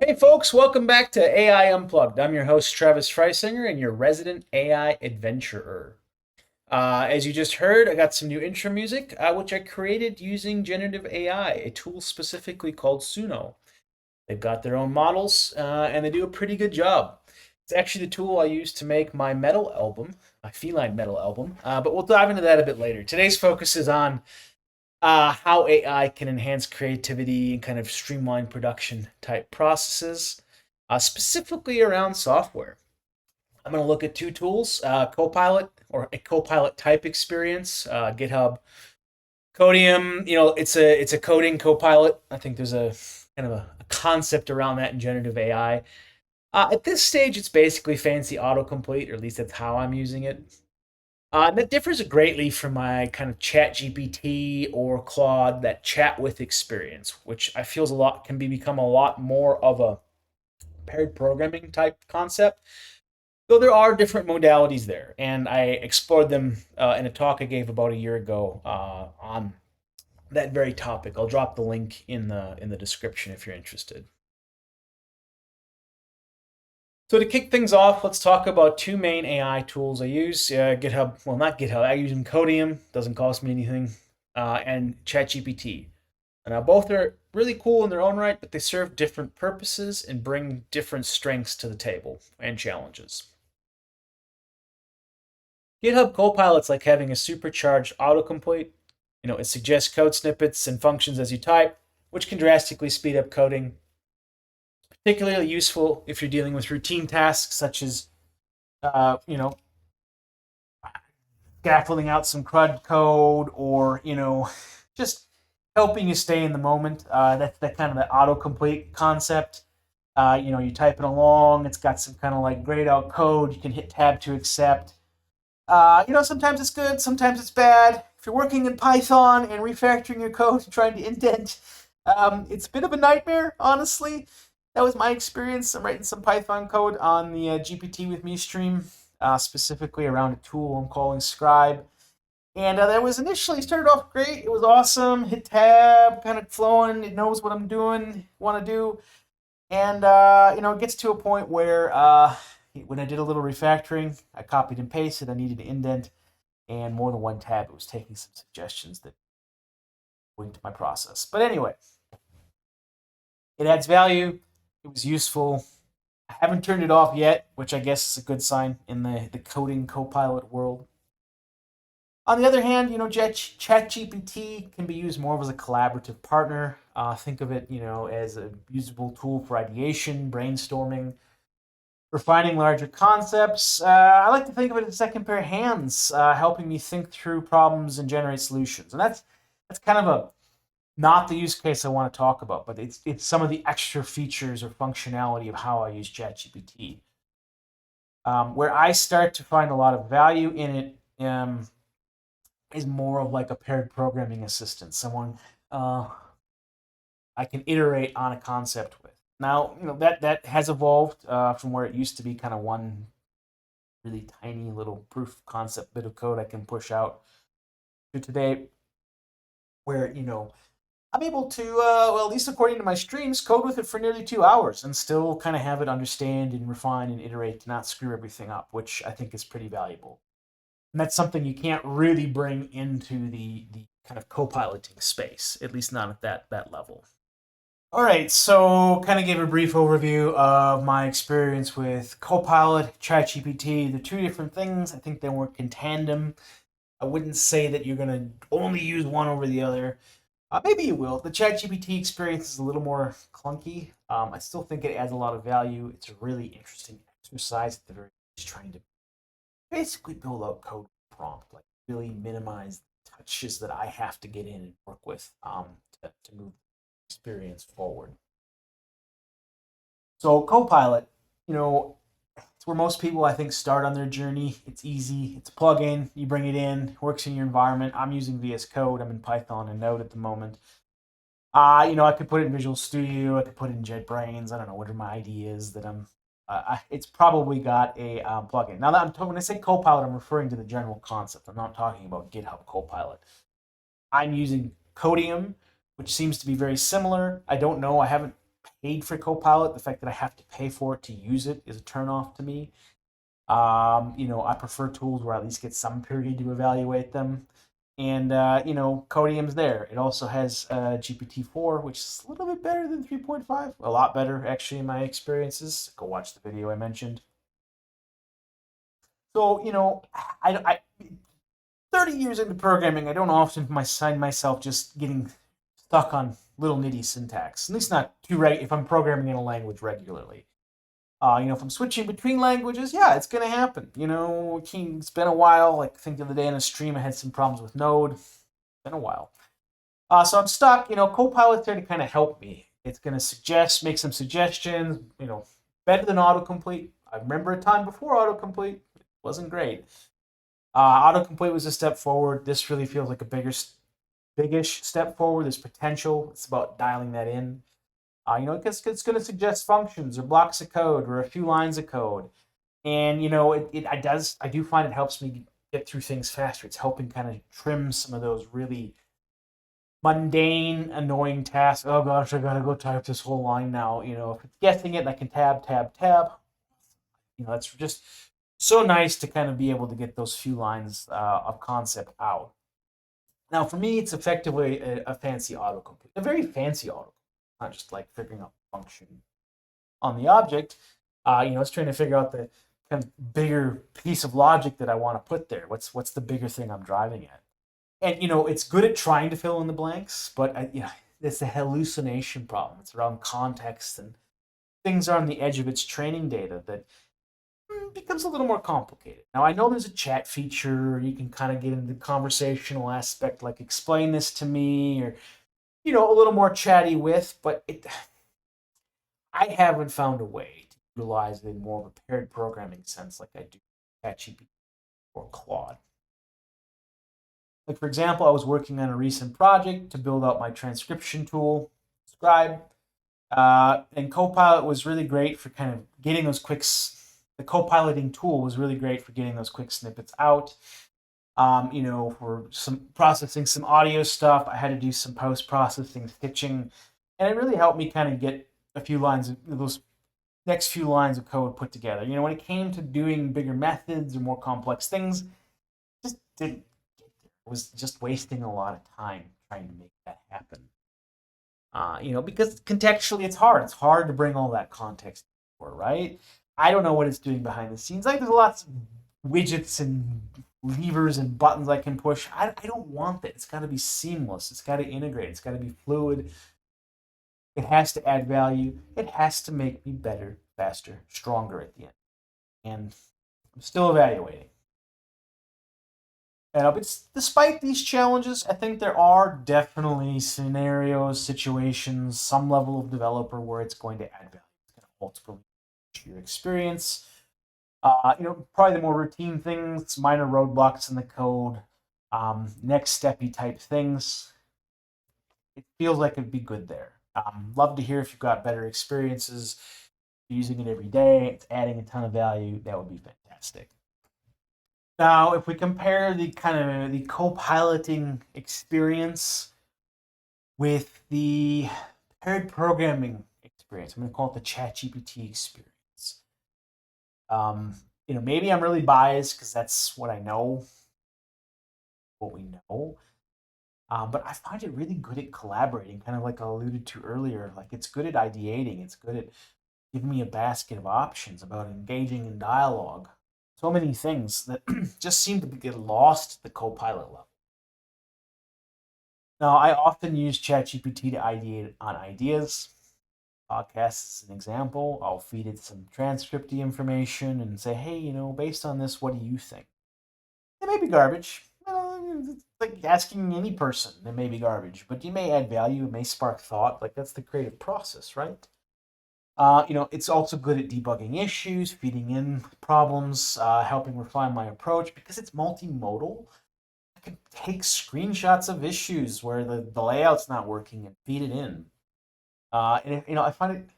Hey folks, welcome back to AI Unplugged. I'm your host, Travis Frisinger, and your resident AI adventurer. As you just heard, I got some new intro music, which I created using generative AI, a tool specifically called Suno. They've got their own models, and they do a pretty good job. It's actually the tool I use to make my metal album, my feline metal album, but we'll dive into that a bit later. Today's focus is on how AI can enhance creativity and kind of streamline production type processes, specifically around software. I'm going to look at two tools, Copilot or a Copilot type experience, GitHub Codium. It's a coding Copilot. I think there's a kind of a concept around that in generative AI. At this stage, it's basically fancy autocomplete, or at least that's how I'm using it. That differs greatly from my kind of ChatGPT or Claude, that chat with experience, which I feel can become a lot more of a paired programming type concept. Though there are different modalities there, and I explored them in a talk I gave about a year ago on that very topic. I'll drop the link in the description if you're interested. So to kick things off, let's talk about two main AI tools I use. GitHub, well, not GitHub, I use Codium, doesn't cost me anything, and ChatGPT. Now, both are really cool in their own right, but they serve different purposes and bring different strengths to the table and challenges. GitHub Copilot's like having a supercharged autocomplete. It suggests code snippets and functions as you type, which can drastically speed up coding. Particularly useful if you're dealing with routine tasks such as, scaffolding out some CRUD code, or just helping you stay in the moment. That's that kind of the autocomplete concept. You're typing along, it's got some kind of like grayed out code. You can hit tab to accept. Sometimes it's good, sometimes it's bad. If you're working in Python and refactoring your code and trying to indent, it's a bit of a nightmare, honestly. That was my experience. I'm writing some Python code on the GPT with me stream, specifically around a tool I'm calling Scribe. And that was initially started off great. It was awesome. Hit tab, kind of flowing. It knows what I'm doing, want to do. And, it gets to a point where when I did a little refactoring, I copied and pasted. I needed to indent, and more than one tab. It was taking some suggestions that went to my process. But anyway, it adds value. It was useful. I haven't turned it off yet, which I guess is a good sign in the coding Copilot world. On the other hand, ChatGPT can be used more as a collaborative partner. Think of it, as a usable tool for ideation, brainstorming, refining larger concepts. I like to think of it as a second pair of hands, helping me think through problems and generate solutions. And that's kind of a not the use case I want to talk about, but it's some of the extra features or functionality of how I use ChatGPT. Where I start to find a lot of value in it is more of like a paired programming assistant, someone I can iterate on a concept with. Now, that has evolved from where it used to be kind of one really tiny little proof of concept bit of code I can push out to today, where I'm able to, well, at least according to my streams, code with it for nearly 2 hours and still kind of have it understand and refine and iterate to not screw everything up, which I think is pretty valuable. And that's something you can't really bring into the kind of co-piloting space, at least not at that level. All right, so kind of gave a brief overview of my experience with Copilot, ChatGPT. They're two different things. I think they work in tandem. I wouldn't say that you're going to only use one over the other. Maybe you will. The ChatGPT experience is a little more clunky. I still think it adds a lot of value. It's a really interesting exercise at the very least, trying to basically build out code prompt, like really minimize the touches that I have to get in and work with to move the experience forward. So Copilot, it's where most people I think start on their journey. It's easy. It's a plugin. You bring it in, works in your environment. I'm using VS Code. I'm in Python and Node at the moment. I could put it in Visual Studio. I could put it in JetBrains. I don't know what are my ideas that I'm. It's probably got a plugin. Now that when I say Copilot, I'm referring to the general concept. I'm not talking about GitHub Copilot. I'm using Codium, which seems to be very similar. I don't know. I haven't paid for Copilot. The fact that I have to pay for it to use it is a turnoff to me. I prefer tools where I at least get some period to evaluate them. And Codium's there. It also has GPT-4, which is a little bit better than 3.5. A lot better, actually, in my experiences. Go watch the video I mentioned. So, I 30 years into programming, I don't often find myself just getting stuck on little nitty syntax. At least not too if I'm programming in a language regularly. If I'm switching between languages, yeah, it's going to happen. It's been a while. Like, I think the other day in a stream, I had some problems with Node. It's been a while. So I'm stuck. Copilot's there to kind of help me. It's going to make some suggestions, better than autocomplete. I remember a time before autocomplete. It wasn't great. Autocomplete was a step forward. This really feels like a biggish step forward. There's potential. It's about dialing that in. It's going to suggest functions or blocks of code or a few lines of code. And, I do find it helps me get through things faster. It's helping kind of trim some of those really mundane, annoying tasks. Oh gosh, I got to go type this whole line now. If it's guessing it, I can tab. That's just so nice to kind of be able to get those few lines of concept out. Now, for me, it's effectively a fancy autocomplete, a very fancy autocomplete, not just like figuring out the function on the object. It's trying to figure out the kind of bigger piece of logic that I want to put there. What's the bigger thing I'm driving at? And it's good at trying to fill in the blanks, but it's a hallucination problem. It's around context and things are on the edge of its training data that becomes a little more complicated. Now, I know there's a chat feature. You can kind of get into the conversational aspect, like explain this to me, or a little more chatty with. But I haven't found a way to utilize it in more of a paired programming sense, like I do ChatGPT or Claude. Like, for example, I was working on a recent project to build out my transcription tool, Scribe, and Copilot was really great for kind of getting those the copiloting tool was really great for getting those quick snippets out. For some processing some audio stuff, I had to do some post-processing stitching, and it really helped me kind of get a few lines of those next few lines of code put together. When it came to doing bigger methods or more complex things, just didn't was just wasting a lot of time trying to make that happen. Because contextually it's hard. It's hard to bring all that context for, right? I don't know what it's doing behind the scenes. Like, there's lots of widgets and levers and buttons I can push. I don't want that. It's got to be seamless. It's got to integrate. It's got to be fluid. It has to add value. It has to make me better, faster, stronger at the end. And I'm still evaluating. But despite these challenges, I think there are definitely scenarios, situations, some level of developer where it's going to add value. It's going to ultimately your experience. Probably the more routine things, minor roadblocks in the code, next steppy type things. It feels like it'd be good there. Love to hear if you've got better experiences using it every day. It's adding a ton of value. That would be fantastic. Now, if we compare the kind of the co-piloting experience with the paired programming experience, I'm going to call it the ChatGPT experience. Maybe I'm really biased because that's what I know, what we know. But I find it really good at collaborating, kind of like I alluded to earlier. Like, it's good at ideating. It's good at giving me a basket of options about engaging in dialogue. So many things that just seem to get lost at the co-pilot level. Now, I often use ChatGPT to ideate on ideas. Podcasts is an example. I'll feed it some transcripty information and say, hey, based on this, what do you think? It may be garbage. It's like asking any person. It may be garbage, but you may add value. It may spark thought. Like, that's the creative process, right? It's also good at debugging issues, feeding in problems, helping refine my approach because it's multimodal. I can take screenshots of issues where the layout's not working and feed it in. I find it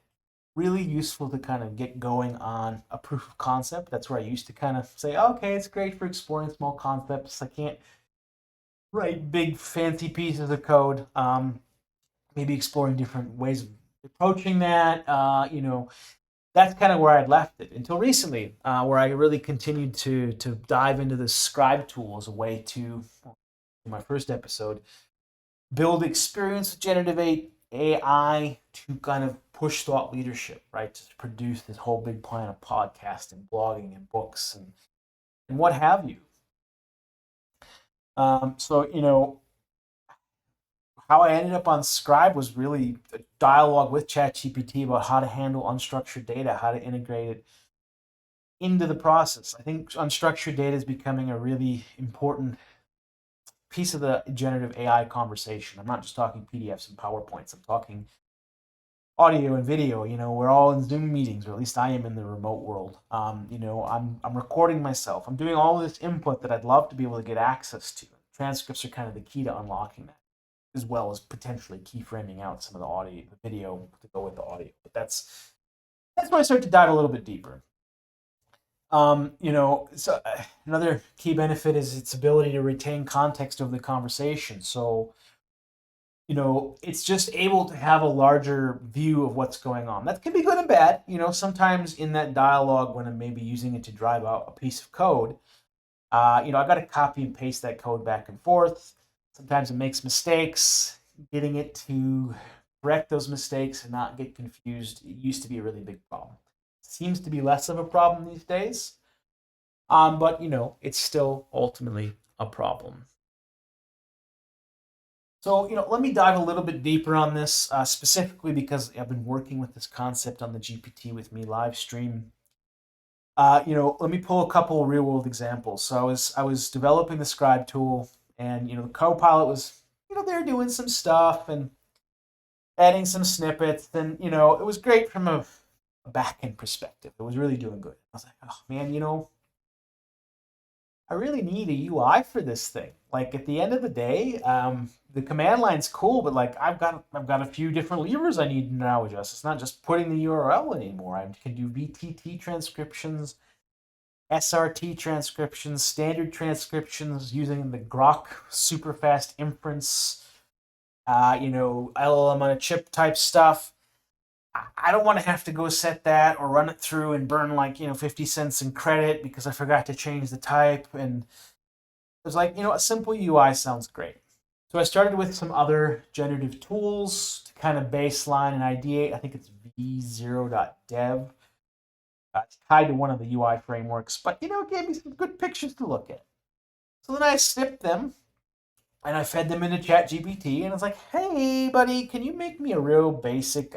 really useful to kind of get going on a proof of concept. That's where I used to kind of say, okay, it's great for exploring small concepts. I can't write big fancy pieces of code. Maybe exploring different ways of approaching that. That's kind of where I'd left it until recently, where I really continued to dive into the scribe tool as a way to, in my first episode, build experience with generative AI to kind of push thought leadership, right? To produce this whole big plan of podcasting, blogging, and books, and what have you. So, how I ended up on Scribe was really a dialogue with ChatGPT about how to handle unstructured data, how to integrate it into the process. I think unstructured data is becoming a really important piece of the generative AI conversation. I'm not just talking PDFs and PowerPoints. I'm talking audio and video. We're all in Zoom meetings, or at least I am in the remote world. I'm recording myself. I'm doing all this input that I'd love to be able to get access to. Transcripts are kind of the key to unlocking that, as well as potentially keyframing out some of the audio, the video to go with the audio. But that's where I start to dive a little bit deeper. So another key benefit is its ability to retain context of the conversation. So, it's just able to have a larger view of what's going on. That can be good and bad. Sometimes in that dialogue, when I'm maybe using it to drive out a piece of code, I got to copy and paste that code back and forth. Sometimes it makes mistakes. Getting it to correct those mistakes and not get confused, it used to be a really big problem. Seems to be less of a problem these days. But it's still ultimately a problem. So, let me dive a little bit deeper on this, specifically because I've been working with this concept on the GPT with me live stream. Let me pull a couple of real world examples. So I was developing the Scribe tool, and the Copilot was they're doing some stuff and adding some snippets, and it was great from a back end perspective. It was really doing good. I was like, oh man, I really need a UI for this thing. Like at the end of the day, the command line's cool, but like I've got a few different levers I need to now adjust. It's not just putting the URL anymore. I can do VTT transcriptions, SRT transcriptions, standard transcriptions using the Grok super fast inference, LLM on a chip type stuff. I don't want to have to go set that or run it through and burn like 50 cents in credit because I forgot to change the type. And it was like, a simple UI sounds great. So I started with some other generative tools to kind of baseline and ideate. I think it's v0.dev. It's tied to one of the UI frameworks, but it gave me some good pictures to look at. So then I snipped them and I fed them into ChatGPT, and I was like, "Hey, buddy, can you make me a real basic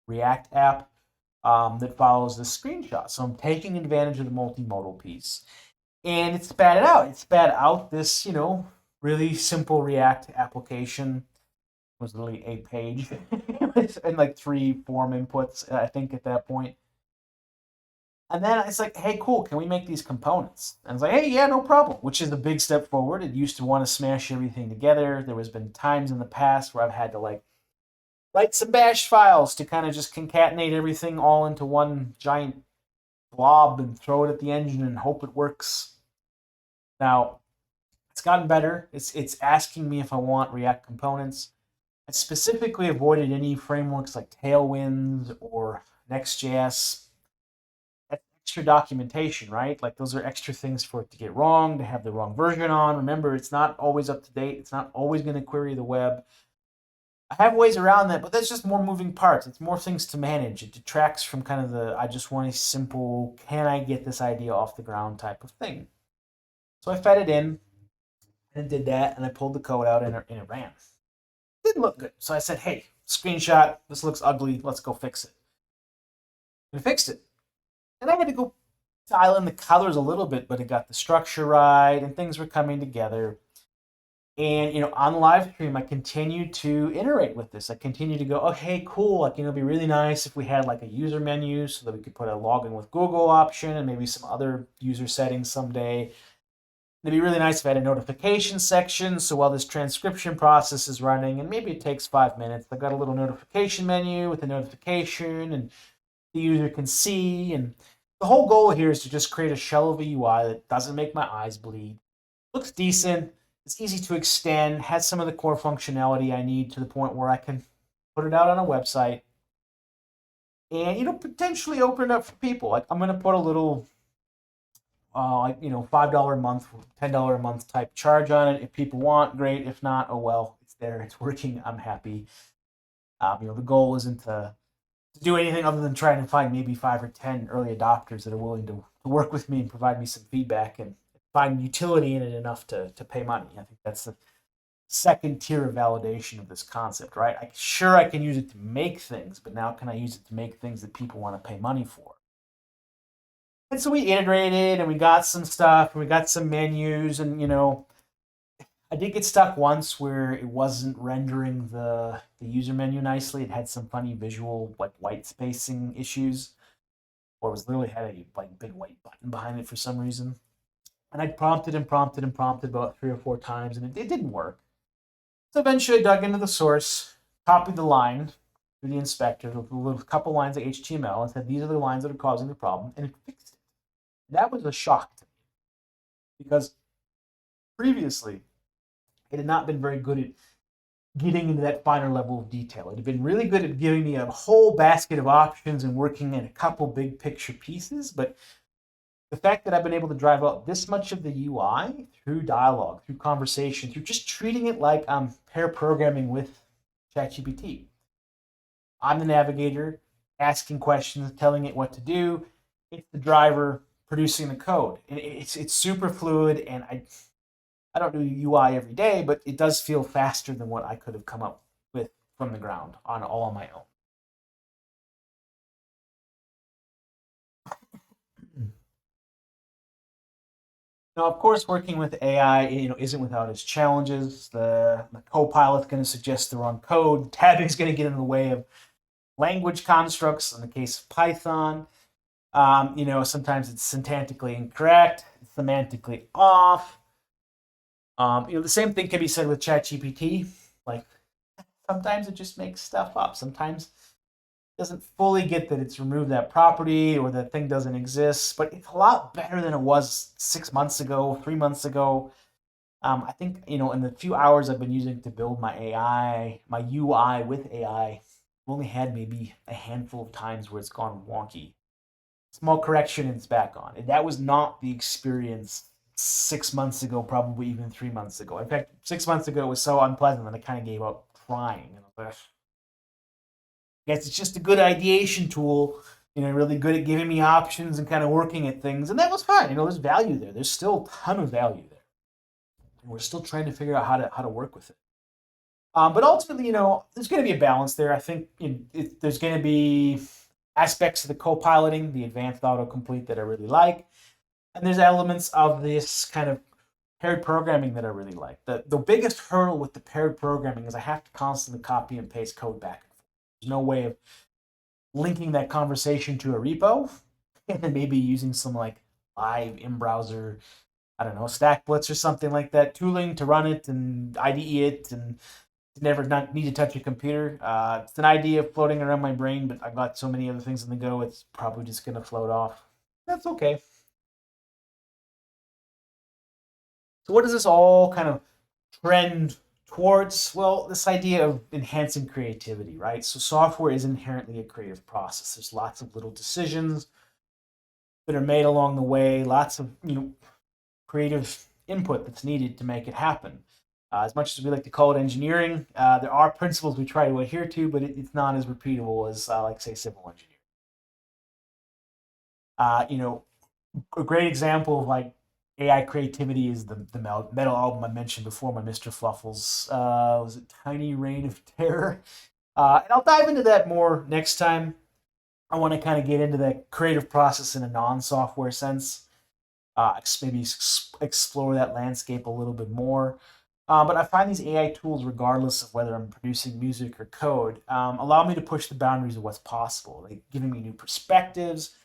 React app that follows this screenshot?" So I'm taking advantage of the multimodal piece, and it spat it out. It spat out this, really simple React application. It was literally a page and like 3 form inputs, I think, at that point. And then it's like, hey, cool, can we make these components? And it's like, hey, yeah, no problem, which is a big step forward. It used to want to smash everything together. There has been times in the past where I've had to like write some bash files to kind of just concatenate everything all into one giant blob and throw it at the engine and hope it works. Now, it's gotten better. It's asking me if I want React components. I specifically avoided any frameworks like Tailwind or Next.js. That's extra documentation, right? Like those are extra things for it to get wrong, to have the wrong version on. Remember, it's not always up to date. It's not always going to query the web. I have ways around that, but that's just more moving parts. It's more things to manage. It detracts from kind of the I just want a simple, can I get this idea off the ground type of thing. So I fed it in and it did that, and I pulled the code out and it ran. It didn't look good. So I said, hey, screenshot, this looks ugly. Let's go fix it. And I fixed it. And I had to go dial in the colors a little bit, but it got the structure right and things were coming together. And on live stream, I continued to iterate with this. I continued to go, okay, cool. Like, it'd be really nice if we had like a user menu so that we could put a login with Google option and maybe some other user settings someday. It'd be really nice if I had a notification section. So while this transcription process is running, and maybe it takes 5 minutes, I've got a little notification menu with a notification and the user can see. And the whole goal here is to just create a shell of a UI that doesn't make my eyes bleed. Looks decent. It's easy to extend, has some of the core functionality I need to the point where I can put it out on a website, and potentially open it up for people. Like I'm gonna put a little, like $5 a month, $10 a month type charge on it. If people want, great. If not, oh well, it's there, it's working. I'm happy. The goal isn't to do anything other than trying to find maybe 5 or 10 early adopters that are willing to work with me and provide me some feedback and find utility in it enough to pay money. I think that's the second tier of validation of this concept, right? Sure, I can use it to make things, but now can I use it to make things that people want to pay money for? And so we iterated and we got some stuff and we got some menus and I did get stuck once where it wasn't rendering the user menu nicely. It had some funny visual like white spacing issues, or it was literally had a like big white button behind it for some reason. And I prompted and prompted and prompted about 3 or 4 times, and it didn't work. So eventually, I dug into the source, copied the line through the inspector with a couple lines of HTML, and said these are the lines that are causing the problem, and it fixed it. That was a shock to me because previously it had not been very good at getting into that finer level of detail. It had been really good at giving me a whole basket of options and working in a couple big picture pieces, but the fact that I've been able to drive out this much of the UI through dialogue, through conversation, through just treating it like I'm pair programming with ChatGPT. I'm the navigator, asking questions, telling it what to do. It's the driver producing the code. And it's super fluid, and I don't do UI every day, but it does feel faster than what I could have come up with from the ground all on my own. Now, of course, working with AI, isn't without its challenges. The Copilot's going to suggest the wrong code. Tabbing is going to get in the way of language constructs. In the case of Python, sometimes it's syntactically incorrect, semantically off. The same thing can be said with ChatGPT. Like sometimes it just makes stuff up. Sometimes it doesn't fully get that it's removed that property or that thing doesn't exist. But it's a lot better than it was 6 months ago, 3 months ago. I think in the few hours I've been using to build my AI, my UI with AI, I've only had maybe a handful of times where it's gone wonky. Small correction and it's back on. And that was not the experience 6 months ago, probably even 3 months ago. In fact, 6 months ago it was so unpleasant that I kind of gave up trying. I guess it's just a good ideation tool, really good at giving me options and kind of working at things. And that was fine. There's value there. There's still a ton of value there. And we're still trying to figure out how to work with it. But ultimately, there's going to be a balance there. I think there's going to be aspects of the co-piloting, the advanced autocomplete that I really like. And there's elements of this kind of paired programming that I really like. The biggest hurdle with the paired programming is I have to constantly copy and paste code back and forth. There's no way of linking that conversation to a repo and then maybe using some like live in-browser, I don't know, StackBlitz or something like that, tooling to run it and IDE it and never not need to touch a computer. It's an idea floating around my brain, but I've got so many other things on the go, it's probably just going to float off. That's okay. So what does this all kind of trend towards? Well, this idea of enhancing creativity, right? So software is inherently a creative process. There's lots of little decisions that are made along the way, lots of creative input that's needed to make it happen. As much as we like to call it engineering, there are principles we try to adhere to, but it's not as repeatable as, like, say, civil engineering. A great example of like AI creativity is the metal album I mentioned before, my Mr. Fluffles. Was it Tiny Reign of Terror? And I'll dive into that more next time. I want to kind of get into that creative process in a non-software sense. Maybe explore that landscape a little bit more. But I find these AI tools, regardless of whether I'm producing music or code, allow me to push the boundaries of what's possible. Like giving me new perspectives,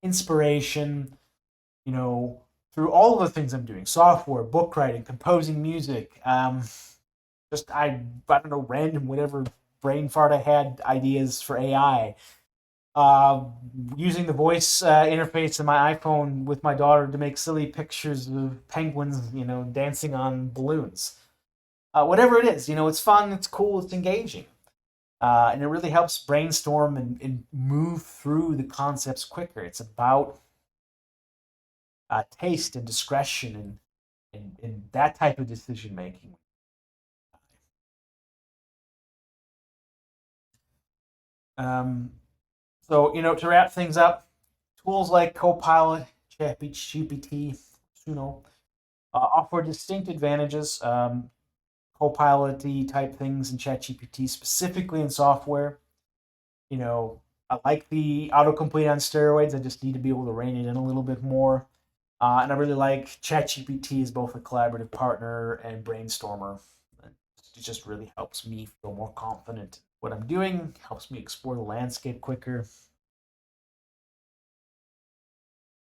inspiration, through all of the things I'm doing, software, book writing, composing music, just I don't know, random whatever brain fart I had ideas for AI. Uh, Using the voice interface in my iPhone with my daughter to make silly pictures of penguins, dancing on balloons. Whatever it is, it's fun, it's cool, it's engaging. And it really helps brainstorm and move through the concepts quicker. It's about taste and discretion and that type of decision making. Um, so, to wrap things up, tools like Copilot, ChatGPT, Suno offer distinct advantages. Copilot type things in ChatGPT, specifically in software. I like the autocomplete on steroids. I just need to be able to rein it in a little bit more. And I really like ChatGPT as both a collaborative partner and brainstormer. It just really helps me feel more confident in what I'm doing, helps me explore the landscape quicker.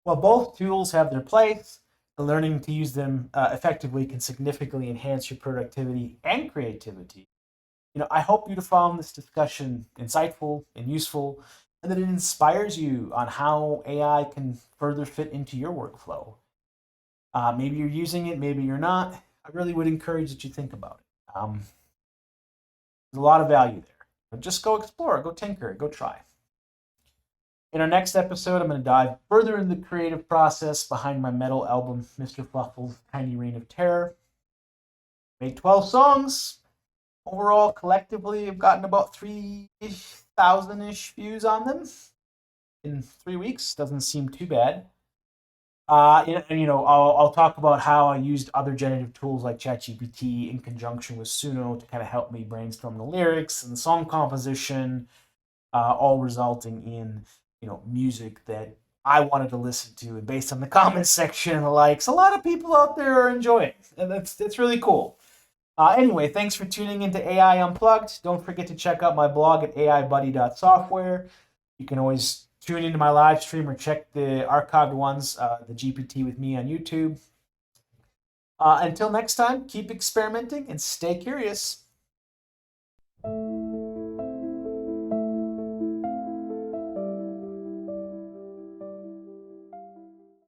While both tools have their place, learning to use them effectively can significantly enhance your productivity and creativity. I hope you found this discussion insightful and useful, and that it inspires you on how AI can further fit into your workflow. Maybe you're using it, maybe you're not. I really would encourage that you think about it. There's a lot of value there. But just go explore, go tinker, go try. In our next episode, I'm going to dive further into the creative process behind my metal album, Mr. Fluffle's Tiny Reign of Terror. Made 12 songs. Overall, collectively, I've gotten about 3,000-ish views on them in 3 weeks. Doesn't seem too bad. I'll talk about how I used other generative tools like ChatGPT in conjunction with Suno to kind of help me brainstorm the lyrics and the song composition, all resulting in music that I wanted to listen to, and based on the comments section and the likes, a lot of people out there are enjoying, and that's really cool. Anyway, thanks for tuning into AI Unplugged. Don't forget to check out my blog at aibuddy.software. You can always tune into my live stream or check the archived ones, the GPT with me on YouTube. Until next time, keep experimenting and stay curious.